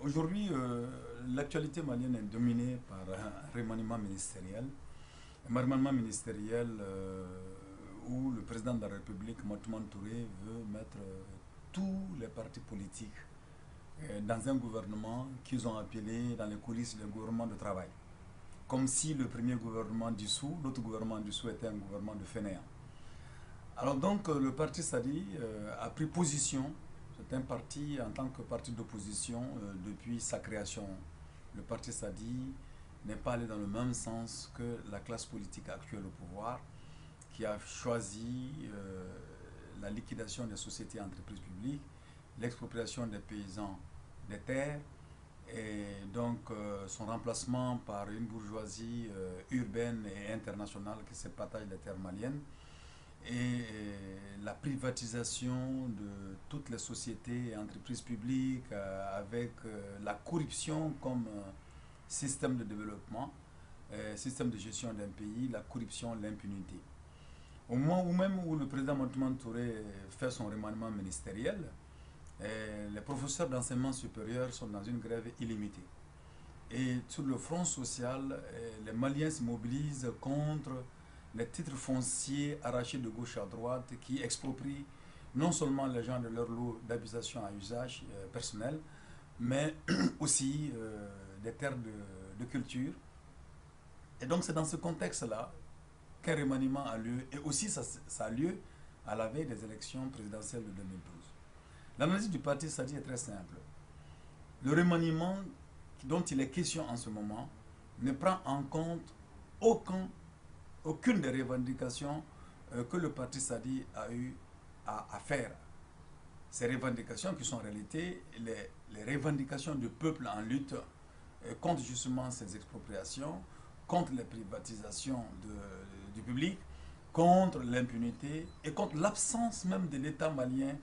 Aujourd'hui, l'actualité malienne est dominée par un remaniement ministériel. Un remaniement ministériel où le président de la République, Matoumane Touré, veut mettre tous les partis politiques dans un gouvernement qu'ils ont appelé dans les coulisses le gouvernement de travail. Comme si le premier gouvernement dissous, l'autre gouvernement dissous était un gouvernement de fainéants. Alors donc le parti Sadi a pris position. C'est un parti en tant que parti d'opposition depuis sa création. Le parti Sadi n'est pas allé dans le même sens que la classe politique actuelle au pouvoir, qui a choisi la liquidation des sociétés et entreprises publiques, l'expropriation des paysans des terres, et donc son remplacement par une bourgeoisie urbaine et internationale qui se partage les terres maliennes, et la privatisation de toutes les sociétés et entreprises publiques avec la corruption comme système de développement, système de gestion d'un pays, la corruption, l'impunité. Au moment où même où le président Matoumane Touré fait son remaniement ministériel, les professeurs d'enseignement supérieur sont dans une grève illimitée. Et sur le front social, les Maliens se mobilisent contre les titres fonciers arrachés de gauche à droite qui exproprient non seulement les gens de leur lot d'habitation à usage personnel, mais aussi des terres de culture. Et donc c'est dans ce contexte-là qu'un remaniement a lieu, et aussi ça a lieu à la veille des élections présidentielles de 2012. L'analyse du parti Sadi est très simple. Le remaniement dont il est question en ce moment ne prend en compte aucune des revendications que le parti Sadi a eu à faire. Ces revendications qui sont en réalité les revendications du peuple en lutte contre justement ces expropriations, contre les privatisations du public, contre l'impunité et contre l'absence même de l'État malien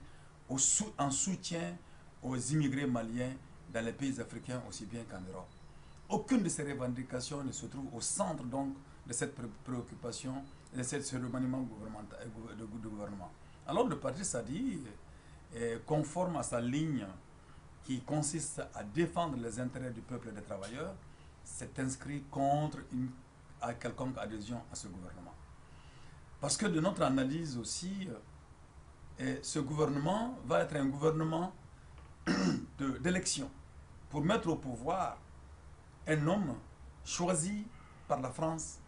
en soutien aux immigrés maliens dans les pays africains aussi bien qu'en Europe. Aucune de ces revendications ne se trouve au centre donc de cette préoccupation et de ce remaniement de gouvernement. Alors le parti Sadi est conforme à sa ligne qui consiste à défendre les intérêts du peuple et des travailleurs, s'est inscrit contre à quelconque adhésion à ce gouvernement. Parce que de notre analyse aussi, ce gouvernement va être un gouvernement d'élection pour mettre au pouvoir un homme choisi par la France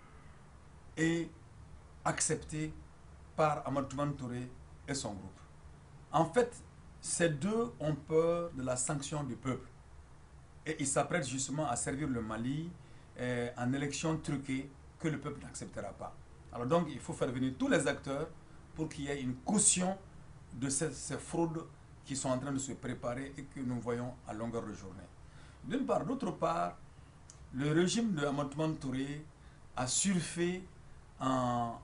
et accepté par Amadou Touré et son groupe. En fait, ces deux ont peur de la sanction du peuple et ils s'apprêtent justement à servir le Mali en élection truquée que le peuple n'acceptera pas. Alors donc, il faut faire venir tous les acteurs pour qu'il y ait une caution de ces fraudes qui sont en train de se préparer et que nous voyons à longueur de journée. D'une part. D'autre part, le régime de Amadou Touré a surfé en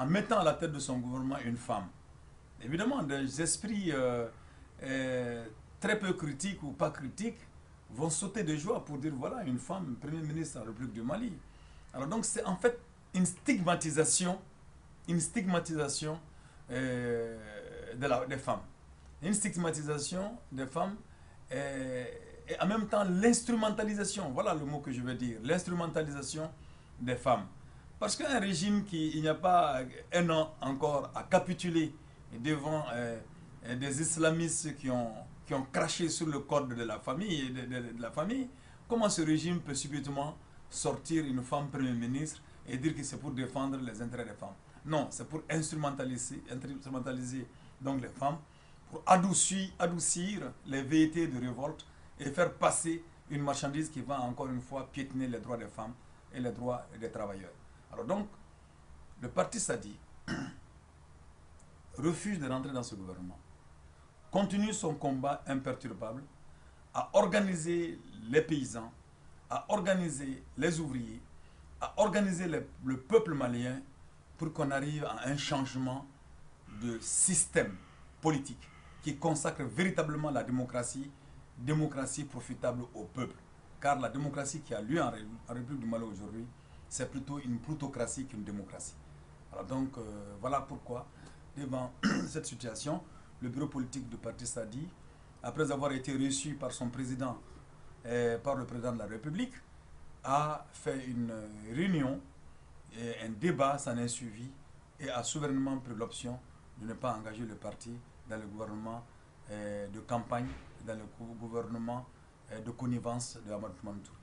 mettant à la tête de son gouvernement une femme. Évidemment, des esprits très peu critiques ou pas critiques vont sauter de joie pour dire voilà une femme Premier ministre de la République du Mali. Alors donc c'est en fait une stigmatisation des femmes. Une stigmatisation des femmes et en même temps l'instrumentalisation, voilà le mot que je veux dire, l'instrumentalisation des femmes. Parce qu'un régime qui, il n'y a pas un an encore, a capitulé devant des islamistes qui ont craché sur le code de la famille, de la famille, comment ce régime peut subitement sortir une femme Premier ministre et dire que c'est pour défendre les intérêts des femmes? Non, c'est pour instrumentaliser donc les femmes, pour adoucir les velléités de révolte et faire passer une marchandise qui va encore une fois piétiner les droits des femmes et les droits des travailleurs. Alors donc, le parti Sadi refuse de rentrer dans ce gouvernement, continue son combat imperturbable à organiser les paysans, à organiser les ouvriers, à organiser le peuple malien pour qu'on arrive à un changement de système politique qui consacre véritablement la démocratie profitable au peuple. Car la démocratie qui a lieu en République du Mali aujourd'hui, c'est plutôt une plutocratie qu'une démocratie. Alors donc, voilà pourquoi, devant cette situation, le bureau politique du parti Sadi après avoir été reçu par son président et par le président de la République, a fait une réunion et un débat s'en est suivi et a souverainement pris l'option de ne pas engager le parti dans le gouvernement de campagne, dans le gouvernement de connivence de Amadou Touré.